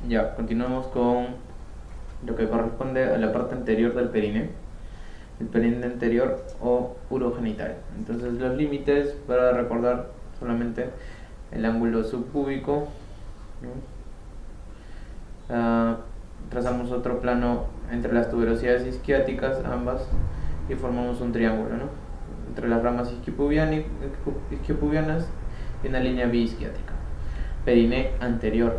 Ya, continuamos con lo que corresponde a la parte anterior del perine, el perine anterior o urogenital. Entonces los límites, para recordar solamente el ángulo subpúbico, ¿no? Trazamos otro plano entre las tuberosidades isquiáticas ambas y formamos un triángulo, ¿no? Entre las ramas isquiopubianas y una línea biisquiática. Perine anterior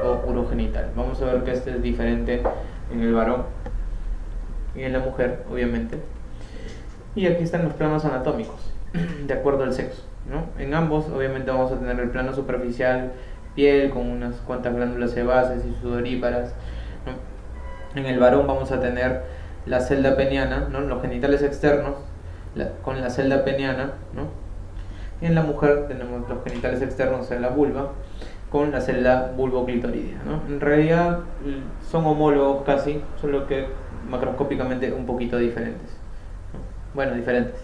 o urogenital. Vamos a ver que este es diferente en el varón y en la mujer, obviamente. Y aquí están los planos anatómicos, de acuerdo al sexo, ¿no? En ambos, obviamente, vamos a tener el plano superficial, piel con unas cuantas glándulas sebáceas y sudoríparas, ¿no? En el varón vamos a tener la celda peniana, ¿no? Los genitales externos con la celda peniana, ¿no? Y en la mujer tenemos los genitales externos, o sea, la vulva, con la celda vulvoclitoridea, ¿no? En realidad son homólogos casi, solo que macroscópicamente un poquito diferentes, ¿no? Bueno, diferentes.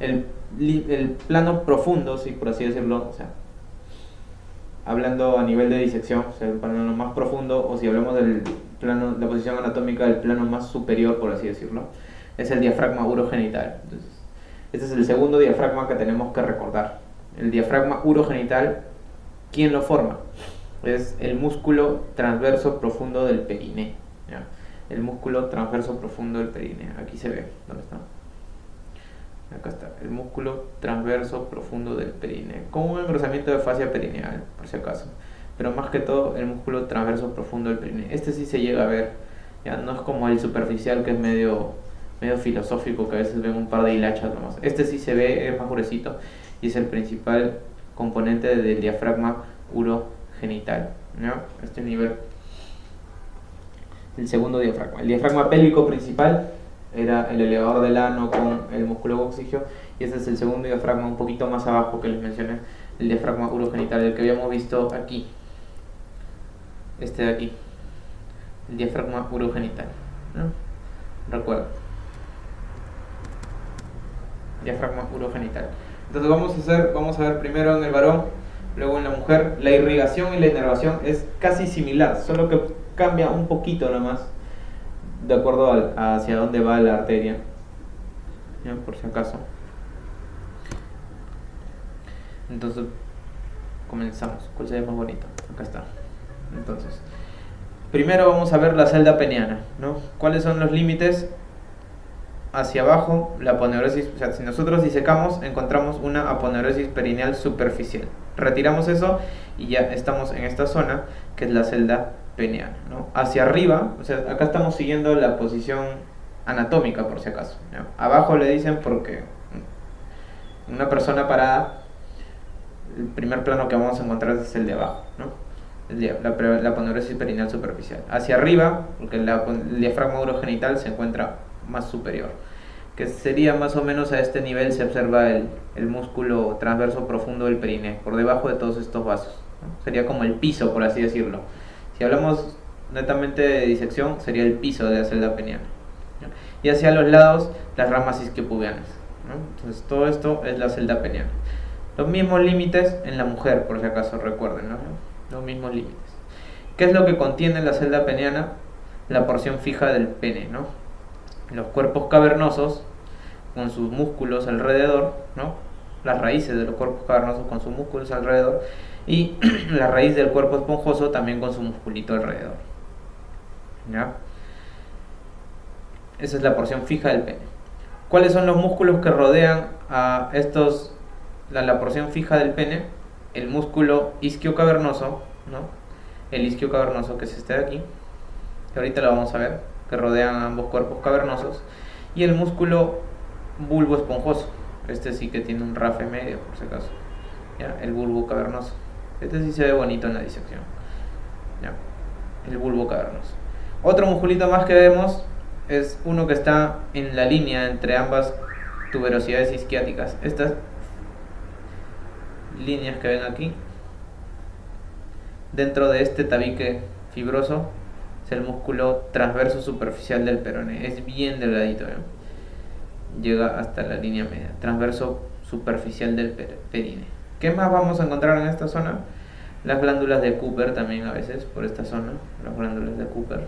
El plano profundo, sí, por así decirlo, o sea, hablando a nivel de disección, o sea, el plano más profundo, o si hablamos del plano, la posición anatómica del plano más superior, por así decirlo, es el diafragma urogenital. Entonces, este es el segundo diafragma que tenemos que recordar. El diafragma urogenital, ¿quién lo forma? Es el músculo transverso profundo del periné, ¿ya? El músculo transverso profundo del periné. Aquí se ve. ¿Dónde está? Acá está. El músculo transverso profundo del periné. Con un engrosamiento de fascia perineal, por si acaso. Pero más que todo, el músculo transverso profundo del periné. Este sí se llega a ver. ¿Ya? No es como el superficial, que es medio filosófico, que a veces ven un par de hilachas nomás. Este sí se ve, es más gruesito y es el principal componente del diafragma urogenital, ¿no? Este nivel, el segundo diafragma. El diafragma pélvico principal era el elevador del ano con el músculo coccigio, y este es el segundo diafragma, un poquito más abajo, que les mencioné, el diafragma urogenital, el que habíamos visto aquí, este de aquí, el diafragma urogenital, ¿no? Recuerda, diafragma urogenital. Entonces vamos a ver primero en el varón, luego en la mujer. La irrigación y la inervación es casi similar, solo que cambia un poquito nomás de acuerdo hacia dónde va la arteria, ¿ya? Por si acaso. Entonces comenzamos. ¿Cuál sería más bonito? Acá está. Entonces, primero vamos a ver la celda peniana, ¿no? ¿Cuáles son los límites? Hacia abajo, la aponeurosis, o sea, si nosotros disecamos, encontramos una aponeurosis perineal superficial. Retiramos eso y ya estamos en esta zona, que es la celda peniana, ¿no? Hacia arriba, o sea, acá estamos siguiendo la posición anatómica, por si acaso, ¿no? Abajo le dicen porque una persona parada, el primer plano que vamos a encontrar es el de abajo, ¿no? La aponeurosis perineal superficial. Hacia arriba, porque el diafragma urogenital se encuentra más superior, que sería más o menos a este nivel. Se observa el músculo transverso profundo del periné, por debajo de todos estos vasos, ¿no? Sería como el piso, por así decirlo. Si hablamos netamente de disección, sería el piso de la celda peniana, ¿no? Y hacia los lados, las ramas isquiopubianas, ¿no? Entonces todo esto es la celda peniana. Los mismos límites en la mujer, por si acaso recuerden, ¿no? Los mismos límites. ¿Qué es lo que contiene la celda peniana? La porción fija del pene, ¿no? Los cuerpos cavernosos con sus músculos alrededor, ¿no? Las raíces de los cuerpos cavernosos con sus músculos alrededor, y la raíz del cuerpo esponjoso también con su musculito alrededor, ¿ya? Esa es la porción fija del pene. ¿Cuáles son los músculos que rodean a la porción fija del pene? El músculo isquiocavernoso, ¿no? El isquiocavernoso, que es este de aquí, que ahorita lo vamos a ver, que rodean a ambos cuerpos cavernosos, y el músculo bulbo esponjoso. Este sí que tiene un rafe medio, por si acaso, ¿ya? El bulbo cavernoso. Este sí se ve bonito en la disección, ¿ya? El bulbo cavernoso. Otro musculito más que vemos es uno que está en la línea entre ambas tuberosidades isquiáticas. Estas líneas que ven aquí, dentro de este tabique fibroso, es el músculo transverso superficial del peroné. Es bien delgadito, ¿eh? Llega hasta la línea media, transverso superficial del perine. ¿Qué más vamos a encontrar en esta zona? Las glándulas de Cooper también a veces, por esta zona, las glándulas de Cooper.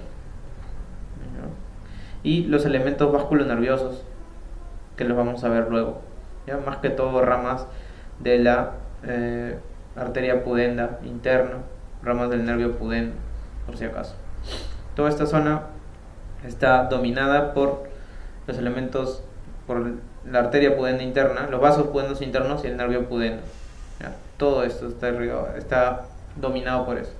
Y los elementos vasculonerviosos, que los vamos a ver luego. ¿Ya? Más que todo ramas de la arteria pudenda interna, ramas del nervio pudendo, por si acaso. Toda esta zona está dominada por los elementos, por la arteria pudenda interna, los vasos pudendos internos y el nervio pudendo. ¿Ya? Todo esto está dominado por eso.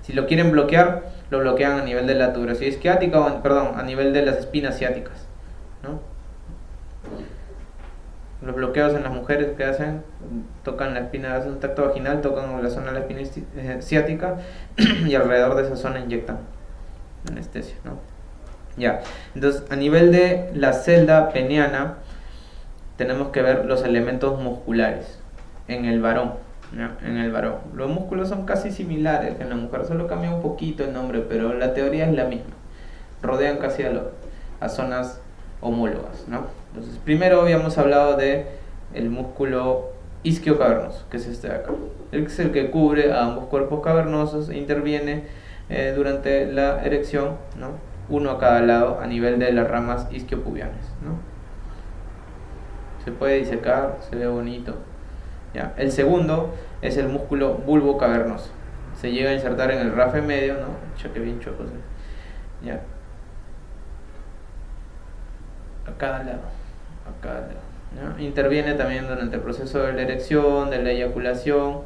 Si lo quieren bloquear, lo bloquean a nivel de la tuberosidad isquiática, a nivel de las espinas ciáticas, ¿no? Los bloqueos en las mujeres que hacen, tocan la espina, hacen un tacto vaginal, tocan la zona de la espina ciática y alrededor de esa zona inyectan anestesia, ¿no? Ya, entonces a nivel de la celda peniana tenemos que ver los elementos musculares en el varón. ¿Ya? En el varón los músculos son casi similares que en la mujer, solo cambia un poquito el nombre, pero la teoría es la misma, rodean casi a zonas homólogas, ¿no? Entonces primero habíamos hablado de el músculo isquiocavernoso, que es este de acá. Es el que cubre a ambos cuerpos cavernosos e interviene durante la erección, ¿no? Uno a cada lado a nivel de las ramas isquiopubianas, ¿no? Se puede disecar, se ve bonito. ¿Ya? El segundo es el músculo bulbo cavernoso. Se llega a insertar en el rafe medio, ¿no? Cheque bien chocos. ¿Ya? A cada lado. ¿Ya? Interviene también durante el proceso de la erección, de la eyaculación.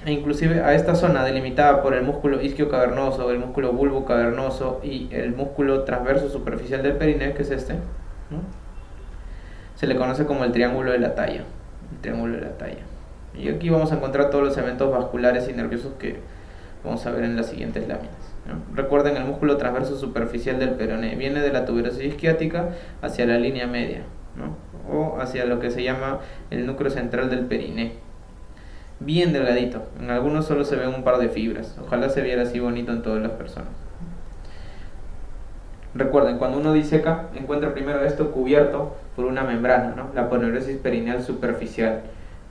E inclusive a esta zona delimitada por el músculo isquiocavernoso, el músculo bulbo cavernoso y el músculo transverso superficial del perineo, que es este, ¿no? Se le conoce como el triángulo de la talla. El triángulo de la talla. Y aquí vamos a encontrar todos los eventos vasculares y nerviosos que vamos a ver en las siguientes láminas, ¿no? Recuerden, el músculo transverso superficial del peroné viene de la tuberosidad isquiática hacia la línea media, ¿no? O hacia lo que se llama el núcleo central del periné. Bien delgadito, en algunos solo se ven un par de fibras. Ojalá se viera así bonito en todas las personas. Recuerden, cuando uno diseca, encuentra primero esto cubierto por una membrana, ¿no? La aponeurosis perineal superficial,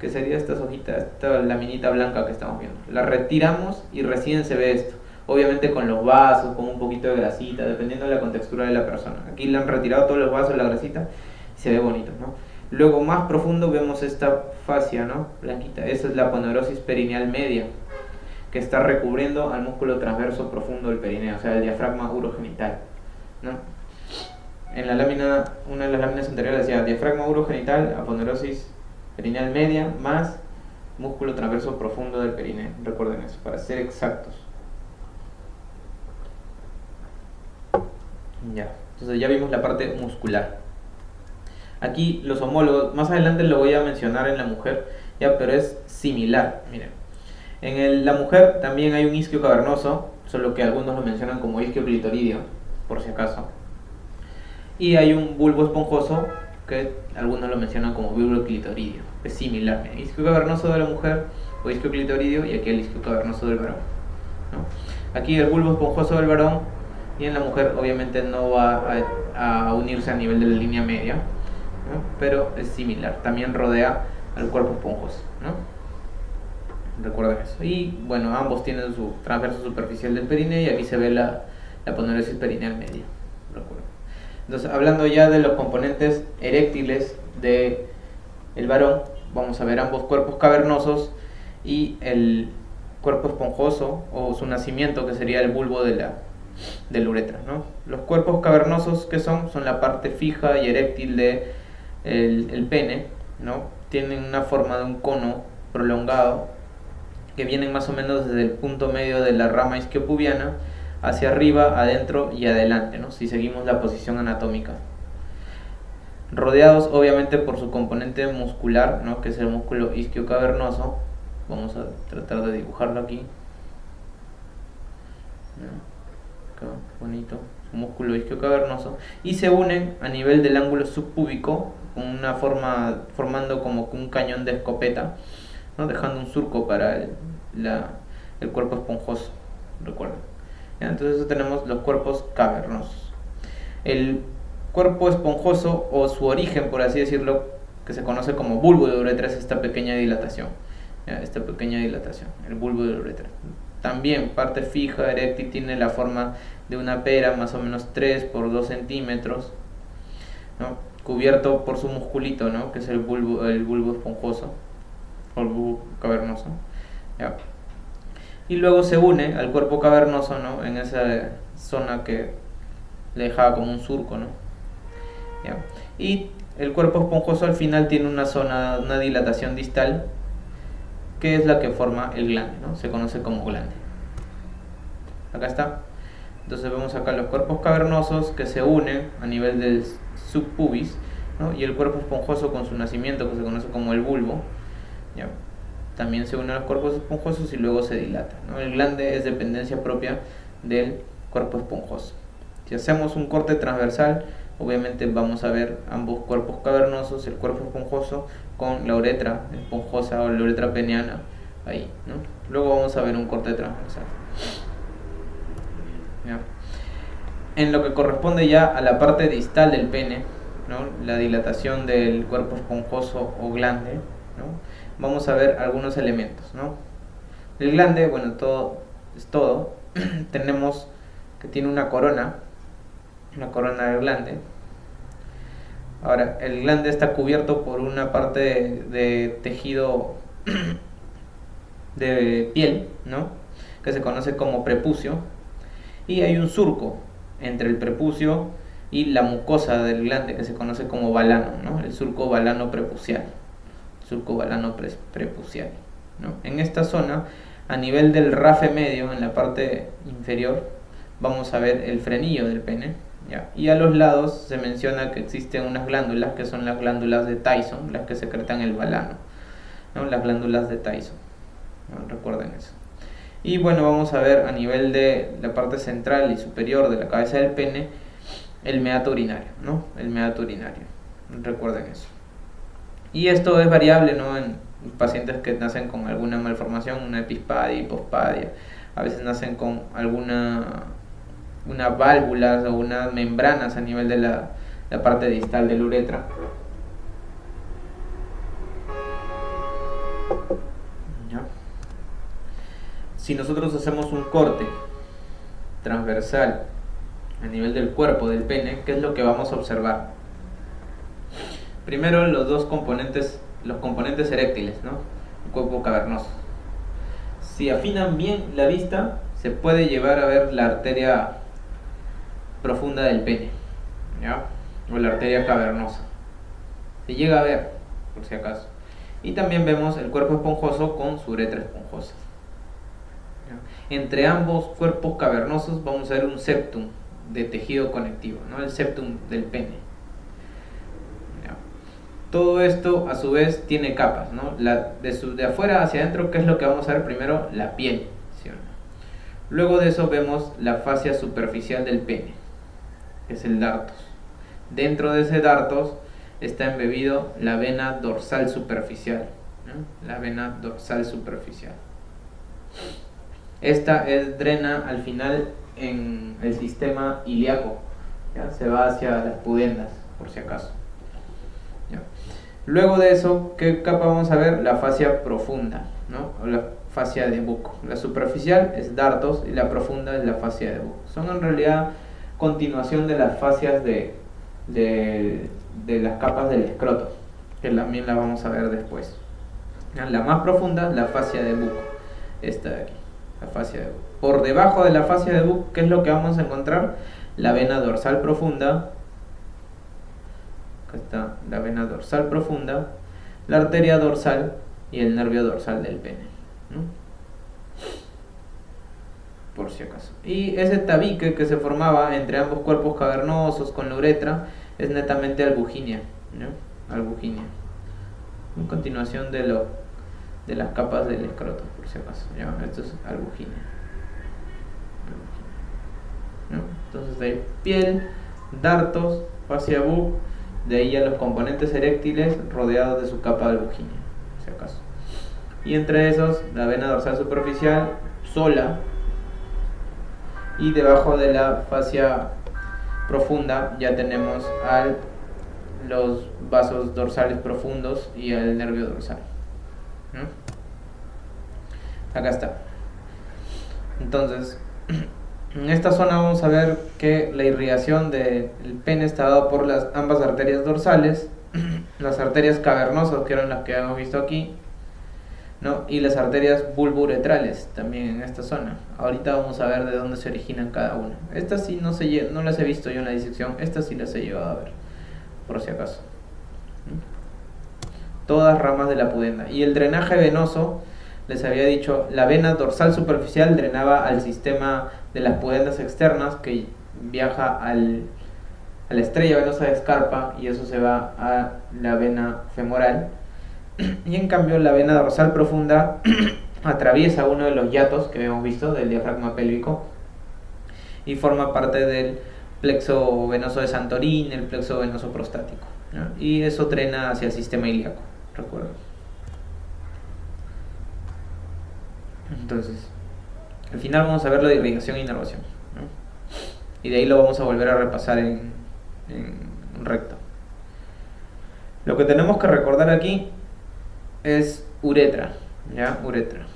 que sería estas hojitas, esta laminita blanca que estamos viendo. La retiramos y recién se ve esto. Obviamente con los vasos, con un poquito de grasita, dependiendo de la contextura de la persona. Aquí le han retirado todos los vasos, la grasita, y se ve bonito, ¿no? Luego, más profundo, vemos esta fascia, ¿no? Blanquita. Esa es la aponeurosis perineal media, que está recubriendo al músculo transverso profundo del perineo, o sea, el diafragma urogenital, ¿no? En la lámina, una de las láminas anteriores decía diafragma urogenital, aponeurosis perineal media, más músculo transverso profundo del perineo. Recuerden eso, para ser exactos. Ya, entonces ya vimos la parte muscular. Aquí los homólogos, más adelante lo voy a mencionar en la mujer, ya, pero es similar. Miren, en la mujer también hay un isquio cavernoso, solo que algunos lo mencionan como isquio clitoridio, por si acaso. Y hay un bulbo esponjoso que algunos lo mencionan como bulbo clitoridio. Es similar. Miren, isquio cavernoso de la mujer o isquio clitoridio, y aquí el isquio cavernoso del varón, ¿no? Aquí el bulbo esponjoso del varón, y en la mujer obviamente no va a unirse a nivel de la línea media, ¿no? Pero es similar, también rodea al cuerpo esponjoso, ¿no? Recuerden eso. Y bueno, ambos tienen su transverso superficial del perineo, y aquí se ve la aponeurosis perineal media. Recuerden. Entonces, hablando ya de los componentes eréctiles del varón, vamos a ver ambos cuerpos cavernosos y el cuerpo esponjoso o su nacimiento, que sería el bulbo de la uretra, ¿no? Los cuerpos cavernosos, que son la parte fija y eréctil de el pene, ¿no? Tienen una forma de un cono prolongado que vienen más o menos desde el punto medio de la rama isquiopubiana hacia arriba, adentro y adelante, ¿no? Si seguimos la posición anatómica, rodeados obviamente por su componente muscular, ¿no? Que es el músculo isquiocavernoso. Vamos a tratar de dibujarlo aquí, ¿no? Acá, bonito, su músculo isquiocavernoso, y se unen a nivel del ángulo subpúbico con una forma, formando como un cañón de escopeta, ¿no? Dejando un surco para el cuerpo esponjoso. Recuerden. Entonces tenemos los cuerpos cavernosos. El cuerpo esponjoso, o su origen, por así decirlo, que se conoce como bulbo de uretra, es esta pequeña dilatación. ¿ya? Esta pequeña dilatación, el bulbo de la uretra. También parte fija, eréctil, tiene la forma de una pera, más o menos 3 por 2 centímetros, ¿no? Cubierto por su musculito, ¿no? Que es el bulbo esponjoso o el bulbo cavernoso, ¿ya? Y luego se une al cuerpo cavernoso, ¿no? En esa zona que le dejaba como un surco, ¿no? ¿Ya? Y el cuerpo esponjoso al final tiene una zona, una dilatación distal, que es la que forma el glande, ¿no? Se conoce como glande. Acá está. Entonces vemos acá los cuerpos cavernosos que se unen a nivel del subpubis, ¿no? Y el cuerpo esponjoso con su nacimiento, que se conoce como el bulbo, ¿ya? También se unen a los cuerpos esponjosos y luego se dilata, ¿no? El glande es dependencia propia del cuerpo esponjoso. Si hacemos un corte transversal, obviamente vamos a ver ambos cuerpos cavernosos, el cuerpo esponjoso con la uretra esponjosa o la uretra peniana ahí, ¿no? Luego vamos a ver un corte transversal. ¿Ya? En lo que corresponde ya a la parte distal del pene, ¿no? La dilatación del cuerpo esponjoso o glande, ¿no? Vamos a ver algunos elementos, ¿no? El glande, bueno, todo es todo. Tenemos que tiene una corona del glande. Ahora, el glande está cubierto por una parte de tejido de piel, ¿no? Que se conoce como prepucio, y hay un surco entre el prepucio y la mucosa del glande que se conoce como balano, ¿no? El surco balano prepucial, prepucial, ¿no? En esta zona, a nivel del rafe medio, en la parte inferior, vamos a ver el frenillo del pene, ¿ya? Y a los lados se menciona que existen unas glándulas que son las glándulas de Tyson, las que secretan el balano, ¿no? Las glándulas de Tyson, ¿no? Recuerden eso. Y bueno, vamos a ver a nivel de la parte central y superior de la cabeza del pene el meato urinario, ¿no? El meato urinario, recuerden eso. Y esto es variable, ¿no? En pacientes que nacen con alguna malformación, una epispadia, hipospadia, a veces nacen con unas válvulas o unas membranas a nivel de la parte distal de la uretra. ¿Ya? Si nosotros hacemos un corte transversal a nivel del cuerpo del pene, ¿qué es lo que vamos a observar? Primero los componentes eréctiles, ¿no? El cuerpo cavernoso. Si afinan bien la vista, se puede llevar a ver la arteria profunda del pene, ¿ya? O la arteria cavernosa. Se llega a ver, por si acaso. Y también vemos el cuerpo esponjoso con su uretra esponjosa. ¿Ya? Entre ambos cuerpos cavernosos vamos a ver un septum de tejido conectivo, ¿no? El septum del pene. ¿Ya? Todo esto a su vez tiene capas, ¿no? De afuera hacia adentro, ¿qué es lo que vamos a ver primero? La piel, ¿sí o no? Luego de eso vemos la fascia superficial del pene, que es el dartos. Dentro de ese dartos está embebido la vena dorsal superficial, ¿no? La vena dorsal superficial. Esta drena al final en el sistema ilíaco, ¿ya? Se va hacia las pudendas, por si acaso, ¿ya? Luego de eso, ¿qué capa vamos a ver? La fascia profunda, ¿no? O la fascia de buco. La superficial es dartos y la profunda es la fascia de buco. Son en realidad continuación de las fascias de las capas del escroto, que también la vamos a ver después. La más profunda es la fascia de buco, esta de aquí, la fascia de buco. Por debajo de la fascia de buco, ¿qué es lo que vamos a encontrar? La vena dorsal profunda. Acá está la vena dorsal profunda, la arteria dorsal y el nervio dorsal del pene, ¿no? Por si acaso. Y ese tabique que se formaba entre ambos cuerpos cavernosos con la uretra es netamente albuginia, ¿no? Albuginia. En continuación de las capas del escroto, por si acaso, ¿ya? Esto es albuginia, ¿no? Entonces hay piel, dartos, fascia buc, de ahí a los componentes eréctiles rodeados de su capa de albuginia, por si acaso. Y entre esos, la vena dorsal superficial sola, y debajo de la fascia profunda ya tenemos los vasos dorsales profundos y el nervio dorsal, ¿no? Acá está. Entonces, en esta zona vamos a ver que la irrigación del pene está dada por ambas arterias dorsales, las arterias cavernosas, que eran las que hemos visto aquí, ¿no? Y las arterias bulbouretrales también en esta zona. Ahorita vamos a ver de dónde se originan cada una. Estas sí no las he visto yo en la disección, estas sí las he llevado a ver, por si acaso. Todas ramas de la pudenda. Y el drenaje venoso, les había dicho, la vena dorsal superficial drenaba al sistema de las pudendas externas, que viaja a la estrella venosa de Scarpa, y eso se va a la vena femoral. Y en cambio la vena dorsal profunda atraviesa uno de los hiatos que habíamos visto del diafragma pélvico y forma parte del plexo venoso de Santorini, el plexo venoso prostático, ¿no? Y eso drena hacia el sistema ilíaco, recuerden. Entonces, al final vamos a ver lo de irrigación e inervación, ¿no? Y de ahí lo vamos a volver a repasar en recto. Lo que tenemos que recordar aquí es uretra, ¿ya? Uretra.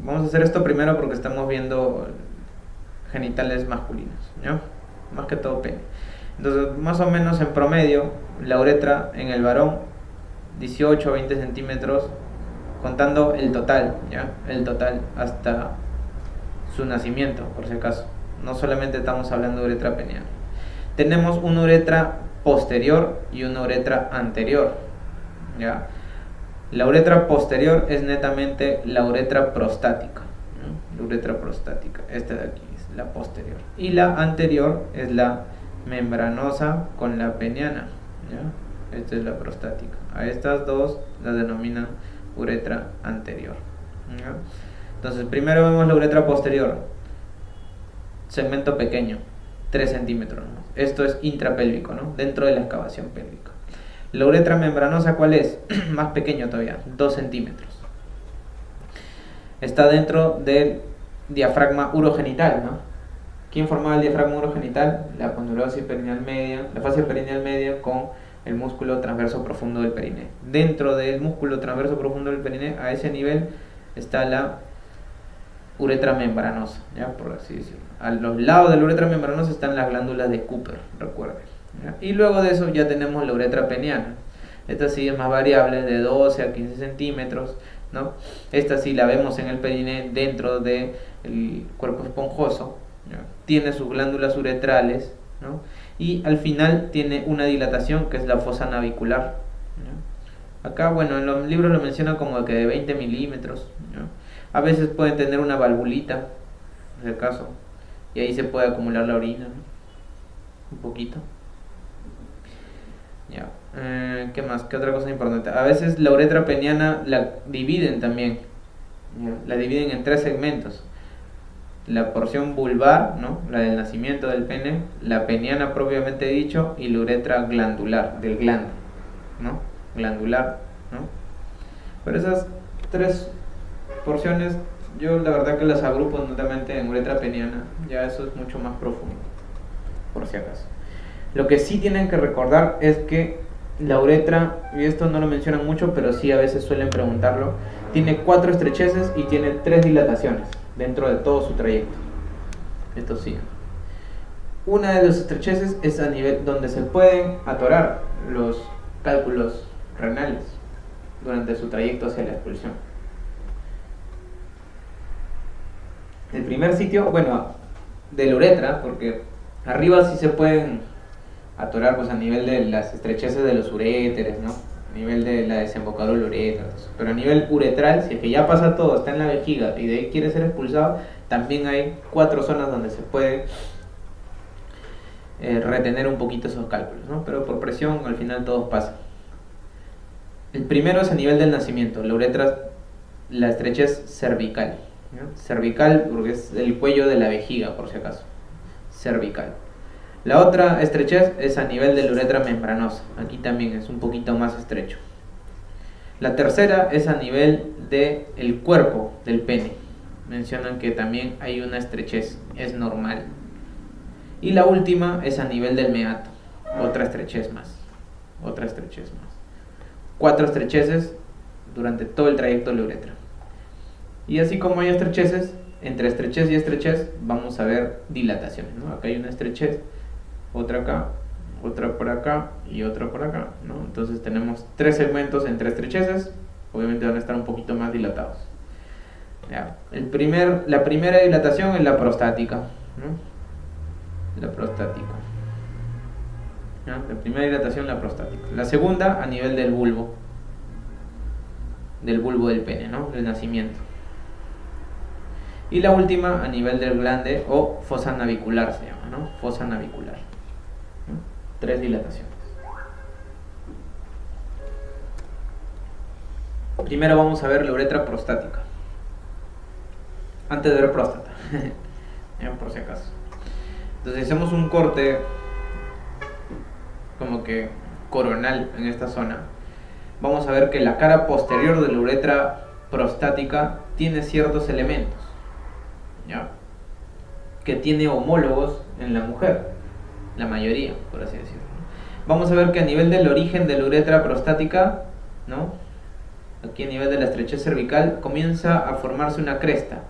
Vamos a hacer esto primero porque estamos viendo genitales masculinos, ¿ya? Más que todo pene. Entonces, más o menos en promedio, la uretra en el varón, 18 a 20 centímetros, contando el total, ¿ya? El total hasta su nacimiento, por si acaso. No solamente estamos hablando de uretra peniana. Tenemos una uretra posterior y una uretra anterior, ¿ya? La uretra posterior es netamente la uretra prostática, ¿no? La uretra prostática, esta de aquí es la posterior. Y la anterior es la membranosa con la peniana, ¿ya? Esta es la prostática. A estas dos las denominan uretra anterior, ¿ya? Entonces, primero vemos la uretra posterior, segmento pequeño, 3 centímetros, ¿no? Esto es intrapélvico, ¿no? Dentro de la excavación pélvica. La uretra membranosa, ¿cuál es? Más pequeño todavía, 2 centímetros. Está dentro del diafragma urogenital, ¿no? ¿Quién formaba el diafragma urogenital? La aponeurosis perineal media, la fascia perineal media con el músculo transverso profundo del periné. Dentro del músculo transverso profundo del periné, a ese nivel, está la uretra membranosa, ¿ya? Por así decirlo. A los lados de la uretra membranosa están las glándulas de Cooper, recuerden, ¿ya? Y luego de eso ya tenemos la uretra peniana. Esta sí es más variable, de 12 a 15 centímetros, ¿no? Esta sí la vemos en el periné dentro del cuerpo esponjoso, ¿ya? Tiene sus glándulas uretrales, ¿no? Y al final tiene una dilatación que es la fosa navicular, ¿ya? Acá, bueno, en los libros lo mencionan como que de 20 milímetros, ¿ya? A veces pueden tener una valvulita, en el caso, y ahí se puede acumular la orina, ¿no? Un poquito. Ya. ¿Qué más? ¿Qué otra cosa importante? A veces la uretra peniana la dividen también, ¿ya? La dividen en 3 segmentos. La porción vulvar, ¿no? La del nacimiento del pene, la peniana propiamente dicho, y la uretra glandular, del glande, ¿no? Glandular, ¿no? Pero esas 3 porciones, yo la verdad que las agrupo netamente en uretra peniana, ya eso es mucho más profundo, por si acaso. Lo que sí tienen que recordar es que la uretra, y esto no lo mencionan mucho, pero sí a veces suelen preguntarlo, tiene 4 estrecheces y tiene 3 dilataciones dentro de todo su trayecto. Esto sí. Una de las estrecheces es a nivel donde se pueden atorar los cálculos renales durante su trayecto hacia la expulsión. El primer sitio, bueno, de la uretra, porque arriba sí se pueden atorar, pues a nivel de las estrecheces de los uréteres, ¿no? A nivel de la desembocadura de la uretra, pero a nivel uretral, si es que ya pasa todo, está en la vejiga y de ahí quiere ser expulsado, también hay 4 zonas donde se puede retener un poquito esos cálculos, ¿no? Pero por presión al final todos pasan. El primero es a nivel del nacimiento, la uretra, la estrechez cervical, ¿no? Cervical porque es el cuello de la vejiga, por si acaso, cervical. La otra estrechez es a nivel de la uretra membranosa, aquí también es un poquito más estrecho. La tercera es a nivel del cuerpo del pene, mencionan que también hay una estrechez, es normal. Y la última es a nivel del meato, otra estrechez más. 4 estrecheces durante todo el trayecto de la uretra. Y así como hay estrecheces, entre estrechez y estrechez vamos a ver dilataciones, ¿no? Acá hay una estrechez, otra acá, otra por acá y otra por acá, ¿no? Entonces tenemos 3 segmentos entre estrecheces, obviamente van a estar un poquito más dilatados. Ya. La primera dilatación es la prostática, ¿no? La prostática. ¿Ya? La primera dilatación, la prostática. La segunda a nivel del bulbo del pene, ¿no? Del nacimiento. Y la última a nivel del glande o fosa navicular se llama, ¿no? Fosa navicular, ¿no? 3 dilataciones. Primero vamos a ver la uretra prostática. Antes de ver próstata, por si acaso. Entonces hacemos un corte como que coronal en esta zona. Vamos a ver que la cara posterior de la uretra prostática tiene ciertos elementos, ¿ya? Que tiene homólogos en la mujer, la mayoría, por así decirlo. Vamos a ver que a nivel del origen de la uretra prostática, ¿no? Aquí a nivel de la estrechez cervical comienza a formarse una cresta,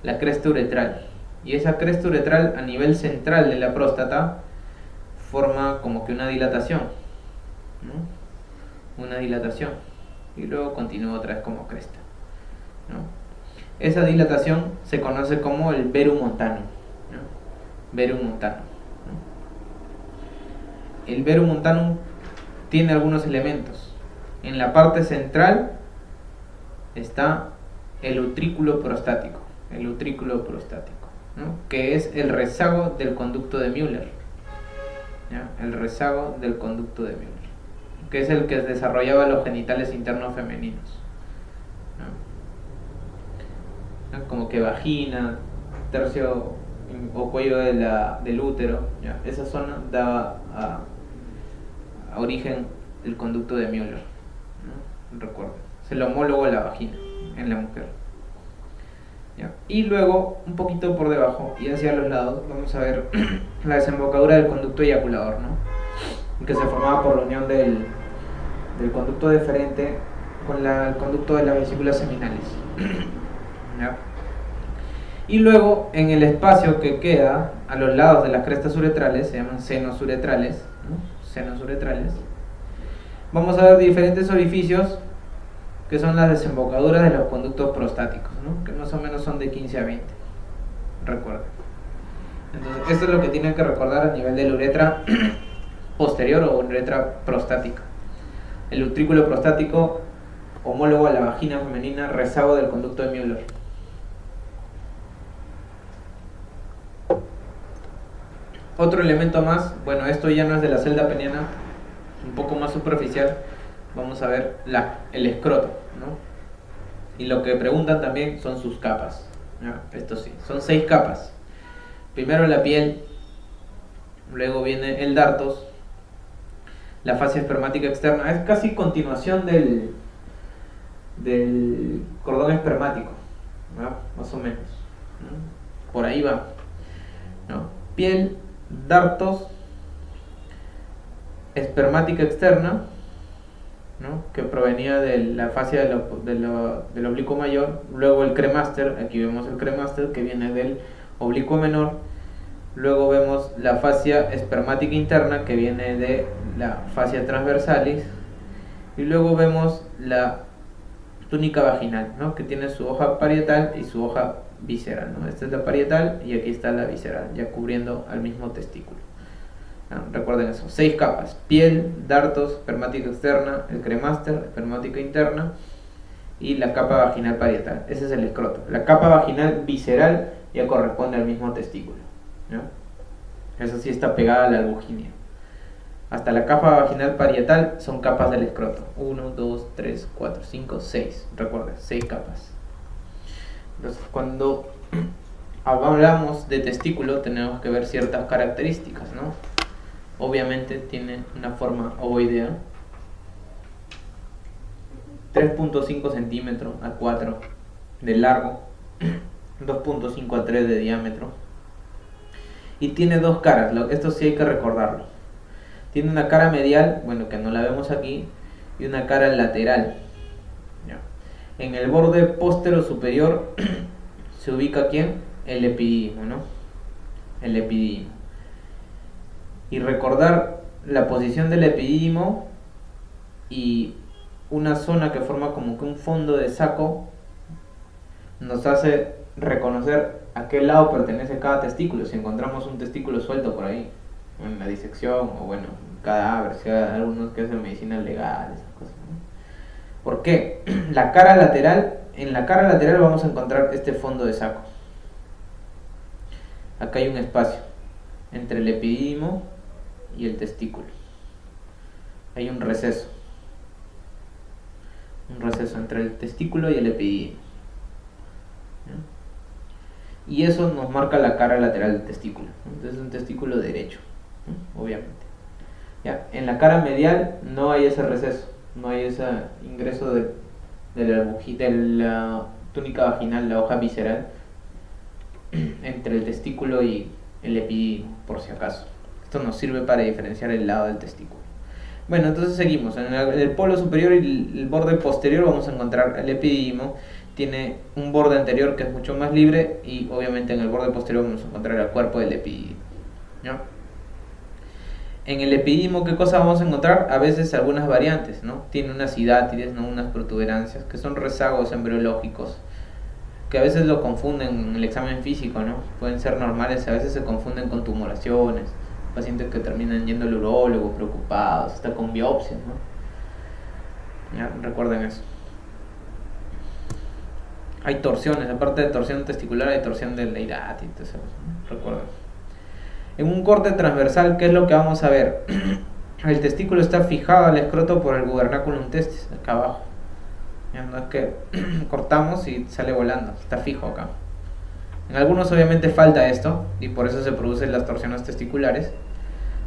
la cresta uretral, y esa cresta uretral a nivel central de la próstata forma como que una dilatación, ¿no? Una dilatación, y luego continúa otra vez como cresta, ¿no? Esa dilatación se conoce como el verum montanum, ¿no? Verum montanum, ¿no? El verum montanum tiene algunos elementos. En la parte central está el utrículo prostático, ¿no? Que es el rezago del conducto de Müller, ¿ya? El rezago del conducto de Müller, que es el que desarrollaba los genitales internos femeninos, ¿no? Como que vagina, tercio o cuello del útero, ¿ya? Esa zona daba a origen del conducto de Müller, ¿no? Recuerden, es el homólogo de la vagina en la mujer, ¿ya? Y luego, un poquito por debajo y hacia los lados, vamos a ver la desembocadura del conducto eyaculador, ¿no? Que se formaba por la unión del conducto deferente con el conducto de las vesículas seminales, ¿ya? Y luego, en el espacio que queda a los lados de las crestas uretrales, se llaman senos uretrales, ¿no? Senos uretrales, vamos a ver diferentes orificios que son las desembocaduras de los conductos prostáticos, ¿no? Que más o menos son de 15 a 20, recuerden. Entonces, esto es lo que tienen que recordar a nivel de la uretra posterior o uretra prostática. El utrículo prostático, homólogo a la vagina femenina, rezago del conducto de Müller. Otro elemento más, bueno, esto ya no es de la celda peniana, un poco más superficial. Vamos a ver el escroto, ¿no? Y lo que preguntan también son sus capas, ¿ya? Esto sí, son 6 capas. Primero la piel, luego viene el dartos, la fascia espermática externa, es casi continuación del cordón espermático, ¿no? Más o menos, ¿no? Por ahí va, ¿no? Piel, dartos, espermática externa, ¿no? Que provenía de la fascia del oblicuo mayor, luego el cremaster, aquí vemos el cremaster que viene del oblicuo menor, luego vemos la fascia espermática interna que viene de la fascia transversalis, y luego vemos la túnica vaginal, ¿no? Que tiene su hoja parietal y su hoja visceral, ¿no? Esta es la parietal y aquí está la visceral, ya cubriendo al mismo testículo. ¿No? Recuerden eso, 6 capas: piel, dartos, espermática externa, el cremaster, espermática interna y la capa vaginal parietal. Ese es el escroto. La capa vaginal visceral ya corresponde al mismo testículo, ¿no? Eso sí está pegada a la albuginia. Hasta la capa vaginal parietal son capas del escroto. 1, 2, 3, 4, 5, 6. Recuerden, 6 capas. Entonces, cuando hablamos de testículo tenemos que ver ciertas características, ¿no? Obviamente tiene una forma ovoidea, 3.5 centímetros a 4 de largo, 2.5 a 3 de diámetro, y tiene 2 caras. Esto sí hay que recordarlo. Tiene una cara medial, bueno, que no la vemos aquí, y una cara lateral, ¿ya? En el borde póstero superior se ubica ¿quién? El epidídimo, ¿no? El epidídimo. Y recordar la posición del epidídimo y una zona que forma como que un fondo de saco nos hace reconocer a qué lado pertenece cada testículo. Si encontramos un testículo suelto por ahí, en la disección, o bueno, cadáver, si hay algunos que hacen medicina legal, esas cosas, ¿no? ¿Por qué? En la cara lateral vamos a encontrar este fondo de saco. Acá hay un espacio entre el epidídimo y el testículo. Hay un receso entre el testículo y el epidídimo. Y eso nos marca la cara lateral del testículo. Entonces es un testículo derecho, obviamente. Ya, en la cara medial no hay ese receso, no hay ese ingreso de la túnica vaginal, la hoja visceral, entre el testículo y el epidídimo, por si acaso. Esto nos sirve para diferenciar el lado del testículo. Bueno, entonces seguimos. En el polo superior y el borde posterior vamos a encontrar el epidídimo. Tiene un borde anterior que es mucho más libre y obviamente en el borde posterior vamos a encontrar el cuerpo del epidídimo, ¿no? En el epidídimo, ¿qué cosa vamos a encontrar? A veces algunas variantes, ¿no? Tiene unas hidátides, ¿no? Unas protuberancias que son rezagos embriológicos que a veces lo confunden en el examen físico, ¿no? Pueden ser normales, a veces se confunden con tumoraciones, pacientes que terminan yendo al urólogo preocupados, hasta con biopsias, ¿no? ¿Ya? Recuerden eso. Hay torsiones, aparte de torsión testicular hay torsión de la hidátides, ¿no? Recuerden. En un corte transversal, ¿qué es lo que vamos a ver? El testículo está fijado al escroto por el gubernaculum testis, acá abajo. Ya no es que cortamos y sale volando, está fijo acá. En algunos obviamente falta esto y por eso se producen las torsiones testiculares,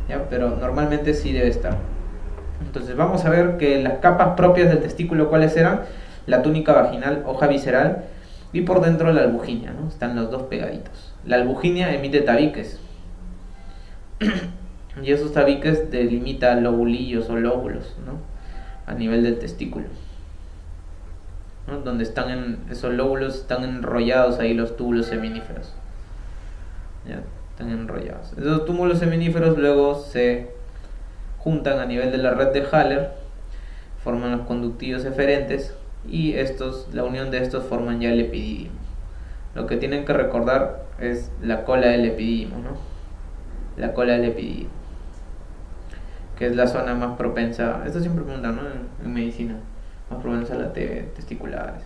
¿ya? Pero normalmente sí debe estar. Entonces vamos a ver que las capas propias del testículo, ¿cuáles eran? La túnica vaginal, hoja visceral y por dentro la albuginia, ¿no? Están los dos pegaditos. La albuginia emite tabiques y esos tabiques delimitan lobulillos o lóbulos, ¿no? A nivel del testículo, ¿no? Donde están esos lóbulos están enrollados ahí los túbulos seminíferos, ¿ya? Están enrollados. Esos túbulos seminíferos luego se juntan a nivel de la red de Haller, forman los conductillos eferentes y la unión de estos forman ya el epidídimo. Lo que tienen que recordar es la cola del epidídimo, ¿no? La cola del epidídimo, que es la zona más propensa, esto siempre preguntan, ¿no? En medicina, más propensa a las testiculares.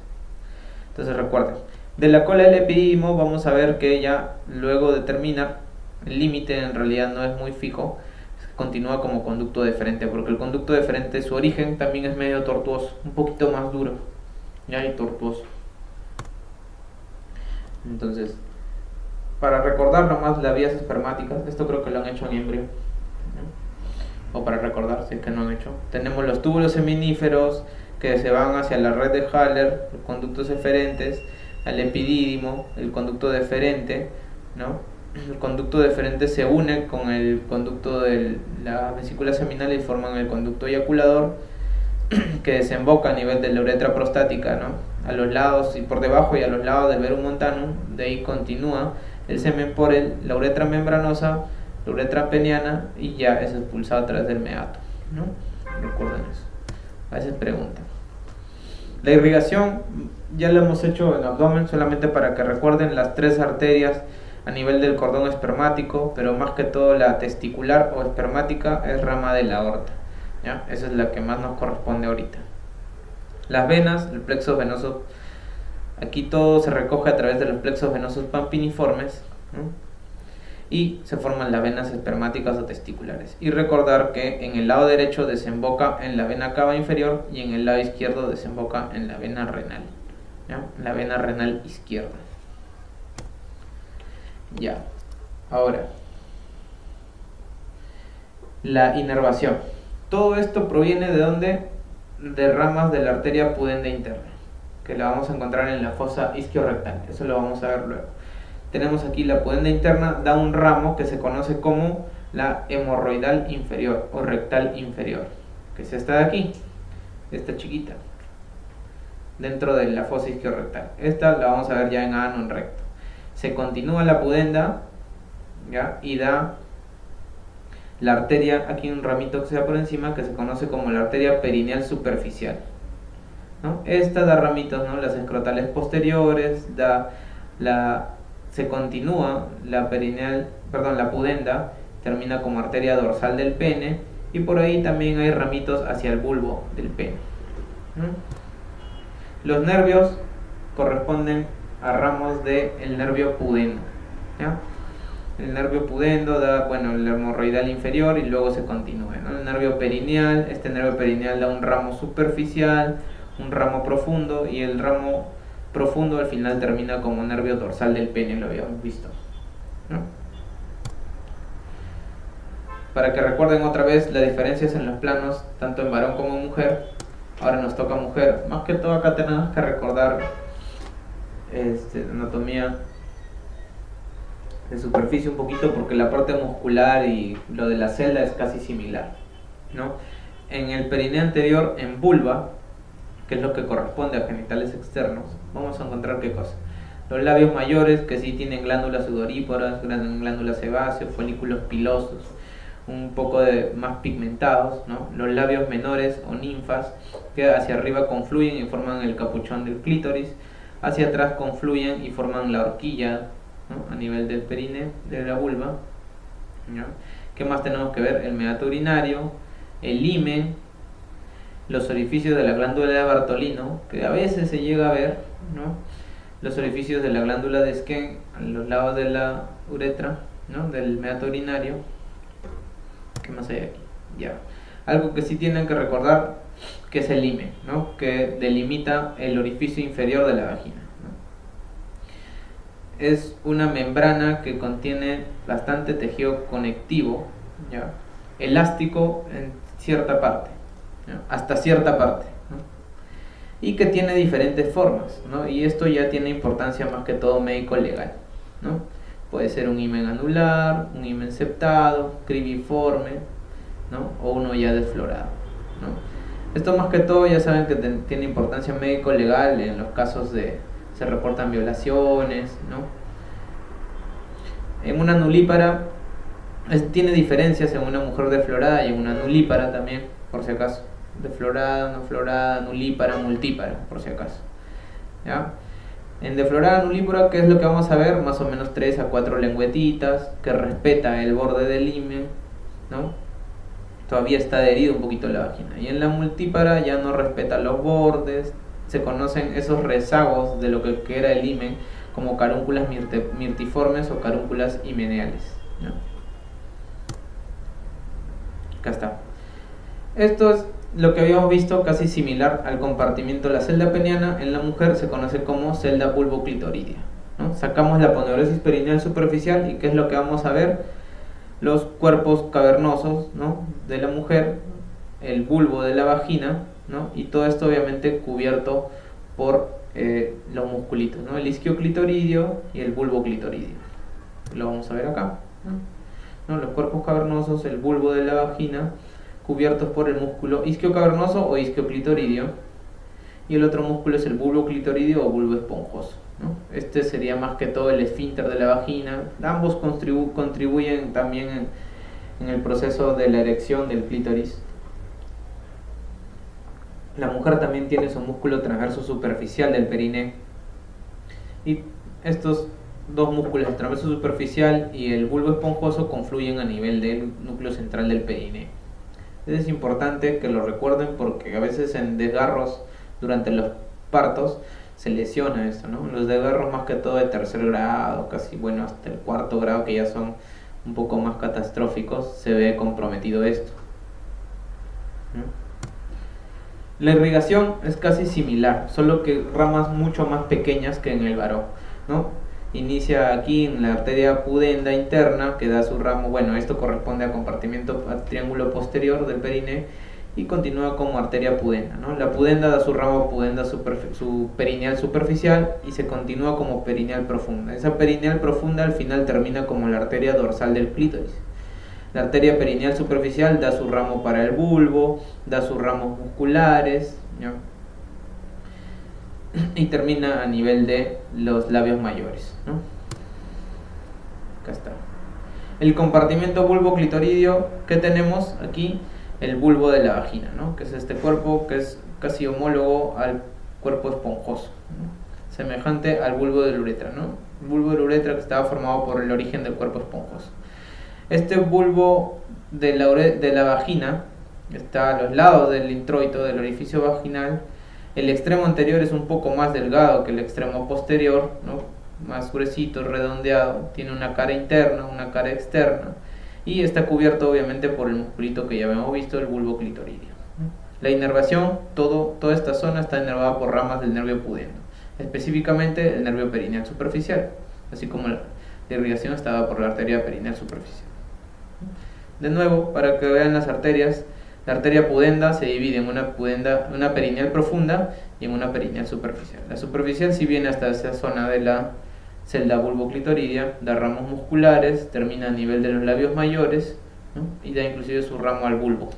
Entonces recuerden, de la cola del epidídimo vamos a ver que ya luego determina el límite, en realidad no es muy fijo, continúa como conducto deferente, porque el conducto deferente, su origen también es medio tortuoso, un poquito más duro, ya, y tortuoso. Entonces, para recordar nomás las vías espermáticas, esto creo que lo han hecho en embrio, ¿no? O para recordar, si es que no han hecho, tenemos los túbulos seminíferos que se van hacia la red de Haller, los conductos eferentes, al epidídimo, el conducto deferente, ¿no? El conducto deferente se une con el conducto de la vesícula seminal y forman el conducto eyaculador que desemboca a nivel de la uretra prostática, ¿no? A los lados y por debajo y a los lados del verum montanum. De ahí continúa el semen por la uretra membranosa, la uretra peniana y ya es expulsado a través del meato, ¿no? Recuerden eso. A veces preguntan. La irrigación ya lo hemos hecho en abdomen solamente para que recuerden las 3 arterias a nivel del cordón espermático, pero más que todo la testicular o espermática es rama de la aorta, ¿ya? Esa es la que más nos corresponde ahorita. Las venas, el plexo venoso, aquí todo se recoge a través de los plexos venosos pampiniformes, ¿no? Y se forman las venas espermáticas o testiculares. Y recordar que en el lado derecho desemboca en la vena cava inferior y en el lado izquierdo desemboca en la vena renal, ¿ya? La vena renal izquierda. Ya, ahora, la inervación. Todo esto proviene de ¿dónde? De ramas de la arteria pudenda interna, que la vamos a encontrar en la fosa isquiorrectal. Eso lo vamos a ver luego. Tenemos aquí la pudenda interna, da un ramo que se conoce como la hemorroidal inferior o rectal inferior, que es esta de aquí, esta chiquita. dentro de la fosa isquiorrectal. Esta la vamos a ver ya en ano en recto. Se continúa la pudenda, ¿ya? Y da la arteria, aquí un ramito que se da por encima, que se conoce como la arteria perineal superficial, ¿no? Esta da ramitos, ¿no? Las escrotales posteriores, se continúa la la pudenda, termina como arteria dorsal del pene, y por ahí también hay ramitos hacia el bulbo del pene, ¿no? Los nervios corresponden a ramos del nervio pudendo, ¿ya? El nervio pudendo da, el hemorroidal inferior y luego se continúa, ¿no? El nervio perineal, este nervio perineal da un ramo superficial, un ramo profundo, y el ramo profundo al final termina como nervio dorsal del pene, lo habíamos visto, ¿no? Para que recuerden otra vez las diferencias en los planos, tanto en varón como en mujer. Ahora nos toca mujer. Más que todo acá tenemos que recordar anatomía de superficie un poquito, porque la parte muscular y lo de la celda es casi similar, ¿no? En el perineo anterior, en vulva, que es lo que corresponde a genitales externos, vamos a encontrar qué cosa. Los labios mayores, que sí tienen glándulas sudoríparas, glándulas sebáceas, folículos pilosos, un poco más pigmentados, ¿no? Los labios menores o ninfas, que hacia arriba confluyen y forman el capuchón del clítoris, hacia atrás confluyen y forman la horquilla, ¿no? A nivel del perine, de la vulva, ¿no? ¿Qué más tenemos que ver? El meato urinario, el himen, los orificios de la glándula de Bartolino, que a veces se llega a ver, ¿no? Los orificios de la glándula de Skene a los lados de la uretra, ¿no? Del meato urinario. ¿Qué más hay aquí? Ya. Algo que sí tienen que recordar, que es el himen, ¿no? Que delimita el orificio inferior de la vagina, ¿no? Es una membrana que contiene bastante tejido conectivo, ¿ya? Elástico en cierta parte, ¿no? Hasta cierta parte, ¿no? Y que tiene diferentes formas, ¿no? Y esto ya tiene importancia más que todo médico legal, ¿no? Puede ser un himen anular, un himen septado, cribiforme, ¿no? O uno ya desflorado, ¿no? Esto más que todo ya saben que tiene importancia médico legal en los casos de se reportan violaciones, ¿no? En una nulípara tiene diferencias en una mujer desflorada y en una nulípara también, por si acaso. Desflorada, no florada, nulípara, multípara, por si acaso, ¿ya? En deflorada nulípara, ¿qué es lo que vamos a ver? Más o menos 3 a 4 lengüetitas, que respeta el borde del himen, ¿no? Todavía está adherido un poquito a la vagina. Y en la multípara ya no respeta los bordes, se conocen esos rezagos de lo que era el himen como carúnculas mirtiformes o carúnculas himeneales, ¿no? Acá está. Esto es lo que habíamos visto, casi similar al compartimiento de la celda peniana. En la mujer se conoce como celda vulvoclitoridea, ¿no? Sacamos la aponeurosis perineal superficial y ¿qué es lo que vamos a ver? Los cuerpos cavernosos, ¿no? De la mujer, el bulbo de la vagina, ¿no? Y todo esto obviamente cubierto por los musculitos, ¿no? El isquioclitoridio y el bulbo clitoridio. Lo vamos a ver acá, ¿no? Los cuerpos cavernosos, el bulbo de la vagina, cubiertos por el músculo isquiocavernoso o isquioclitoridio, y el otro músculo es el bulbo clitoridio o bulbo esponjoso, ¿no? Este sería más que todo el esfínter de la vagina. Ambos contribuyen también en el proceso de la erección del clítoris. La mujer también tiene su músculo transverso superficial del periné, y estos dos músculos, el transverso superficial y el bulbo esponjoso, confluyen a nivel del núcleo central del periné. Es importante que lo recuerden porque a veces en desgarros durante los partos se lesiona esto, ¿no? Los desgarros más que todo de tercer grado, casi hasta el cuarto grado, que ya son un poco más catastróficos, se ve comprometido esto, ¿no? La irrigación es casi similar, solo que ramas mucho más pequeñas que en el varón, ¿no? Inicia aquí en la arteria pudenda interna, que da su ramo, esto corresponde a compartimiento al triángulo posterior del periné, y continúa como arteria pudenda, ¿no? La pudenda da su ramo pudenda su perineal superficial y se continúa como perineal profunda. Esa perineal profunda al final termina como la arteria dorsal del clítoris. La arteria perineal superficial da su ramo para el bulbo, da sus ramos musculares, ¿no? y termina a nivel de los labios mayores, ¿no? Acá está. El compartimiento bulbo-clitoridio que tenemos aquí, el bulbo de la vagina, ¿no? Que es este cuerpo que es casi homólogo al cuerpo esponjoso, ¿no? Semejante al bulbo de la uretra, ¿no? El bulbo de la uretra que estaba formado por el origen del cuerpo esponjoso. Este bulbo de la vagina está a los lados del introito, del orificio vaginal. El extremo anterior es un poco más delgado que el extremo posterior, ¿no? Más gruesito, redondeado, tiene una cara interna, una cara externa y está cubierto obviamente por el musculito que ya habíamos visto, el bulbo clitoridio. La inervación, toda esta zona está inervada por ramas del nervio pudendo, específicamente el nervio perineal superficial, así como la irrigación estaba por la arteria perineal superficial. De nuevo, para que vean las arterias, la arteria pudenda se divide en una perineal profunda y en una perineal superficial. La superficial sí viene hasta esa zona de la celda bulboclitoridia, da ramos musculares, termina a nivel de los labios mayores, ¿no? Y da inclusive su ramo al bulbo.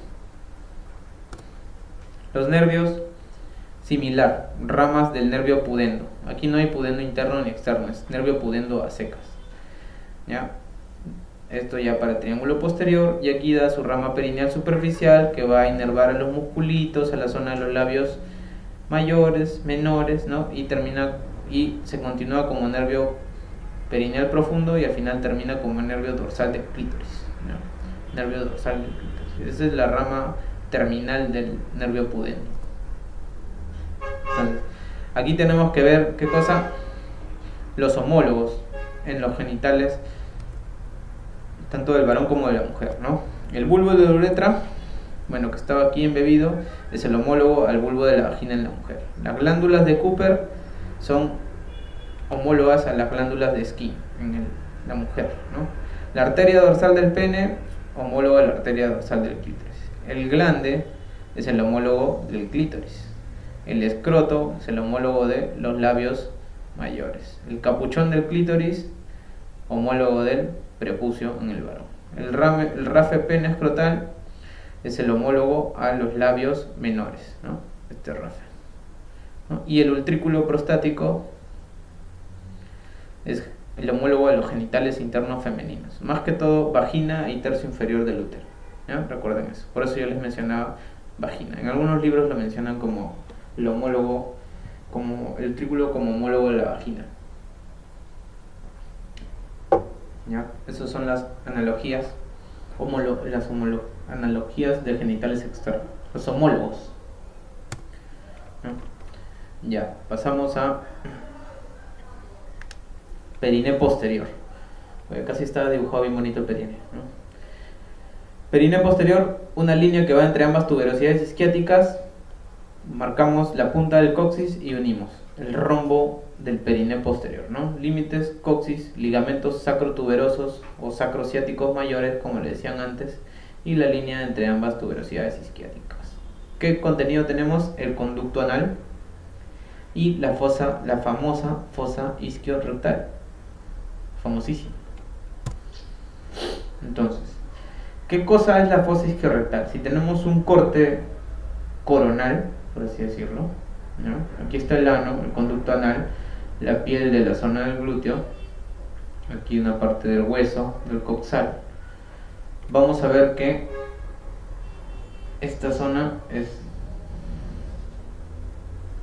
Los nervios, similar, ramas del nervio pudendo. Aquí no hay pudendo interno ni externo, es nervio pudendo a secas, ¿ya? Esto ya para el triángulo posterior, y aquí da su rama perineal superficial que va a inervar a los musculitos, a la zona de los labios mayores, menores, ¿no? Y se continúa como nervio perineal profundo y al final termina como nervio dorsal del clítoris, ¿no? Nervio dorsal del clítoris. Esa es la rama terminal del nervio pudendo. Entonces, aquí tenemos que ver qué cosa, los homólogos en los genitales tanto del varón como de la mujer, ¿no? El bulbo de la uretra, bueno, que estaba aquí embebido, es el homólogo al bulbo de la vagina en la mujer. Las glándulas de Cooper son homólogas a las glándulas de Skene en la mujer, ¿no? La arteria dorsal del pene, homóloga a la arteria dorsal del clítoris. El glande es el homólogo del clítoris. El escroto es el homólogo de los labios mayores. El capuchón del clítoris, homólogo del prepucio en el varón. El rafe pene escrotal es el homólogo a los labios menores, ¿no? Este rafe, ¿no? Y el utrículo prostático es el homólogo a los genitales internos femeninos, más que todo vagina y tercio inferior del útero, ¿ya? Recuerden eso, por eso yo les mencionaba vagina. En algunos libros lo mencionan como el homólogo, como el utrículo como homólogo de la vagina, ¿ya? Esas son las analogías, analogías de genitales externos, los homólogos, ¿no? Ya, pasamos a periné posterior. Casi está dibujado bien bonito el periné, ¿no? Periné posterior, una línea que va entre ambas tuberosidades isquiáticas, marcamos la punta del coxis y unimos el rombo del periné posterior, ¿no? Límites, coxis, ligamentos sacrotuberosos o sacrociáticos mayores, como le decían antes, y la línea entre ambas tuberosidades isquiáticas. ¿Qué contenido tenemos? El conducto anal y la famosa fosa isquiorrectal, famosísima. Entonces, ¿qué cosa es la fosa isquiorrectal? Si tenemos un corte coronal, por así decirlo, ¿no? Aquí está el ano, el conducto anal, la piel de la zona del glúteo, aquí una parte del hueso, del coxal. Vamos a ver que esta zona es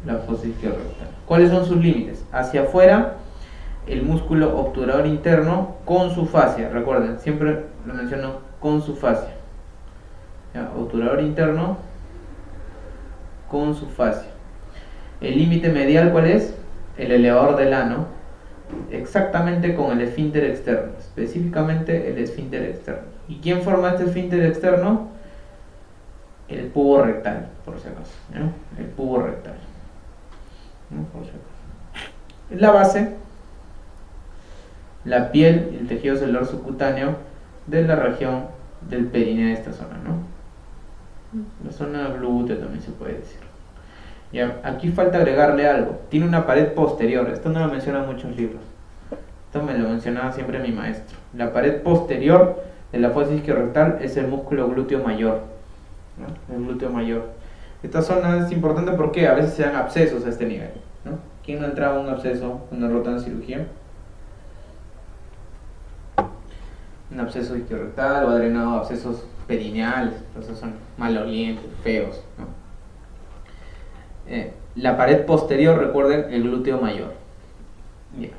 la fosa isquiorrectal. ¿Cuáles son sus límites? Hacia afuera, el músculo obturador interno con su fascia. Recuerden, siempre lo menciono con su fascia. ¿Ya? Obturador interno con su fascia. El límite medial, ¿cuál es? El elevador del ano, exactamente con el esfínter externo, específicamente el esfínter externo. ¿Y quién forma este esfínter externo? El pubo rectal, por si acaso, ¿no? El pubo rectal, ¿no? Por si acaso. Es la base, la piel y el tejido celular subcutáneo de la región del periné de esta zona, ¿no? La zona glútea también se puede decir. Ya, aquí falta agregarle algo. Tiene una pared posterior. Esto no lo mencionan muchos libros. Esto me lo mencionaba siempre mi maestro. La pared posterior de la fosa isquiorrectal es el músculo glúteo mayor, ¿no? El glúteo mayor. Esta zona es importante porque a veces se dan abscesos a este nivel. ¿no? ¿Quién no entraba un absceso, una rota en cirugía? Un absceso isquiorrectal o ha drenado abscesos perineales, entonces son malolientes, feos, ¿no? La pared posterior, recuerden, el glúteo mayor. Bien.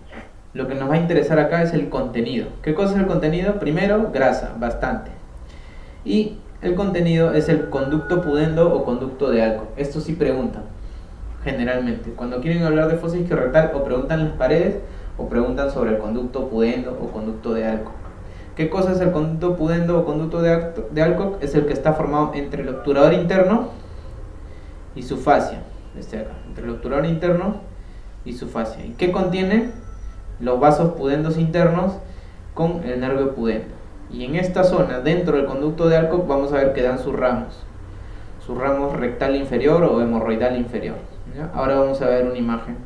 Lo que nos va a interesar acá es el contenido. ¿Qué cosa es el contenido? Primero, grasa, bastante. Y el contenido es el conducto pudendo o conducto de Alcock. Esto sí preguntan, generalmente. Cuando quieren hablar de fosa isquiorrectal, o preguntan las paredes o preguntan sobre el conducto pudendo o conducto de Alcock. ¿Qué cosa es el conducto pudendo o conducto de Alcock? Es el que está formado entre el obturador interno y su fascia. Este acá, entre el obturador interno y su fascia. ¿Y qué contiene? Los vasos pudendos internos con el nervio pudendo. Y en esta zona, dentro del conducto de Alcock, vamos a ver que dan sus ramos rectal inferior o hemorroidal inferior, ¿ya? Ahora vamos a ver una imagen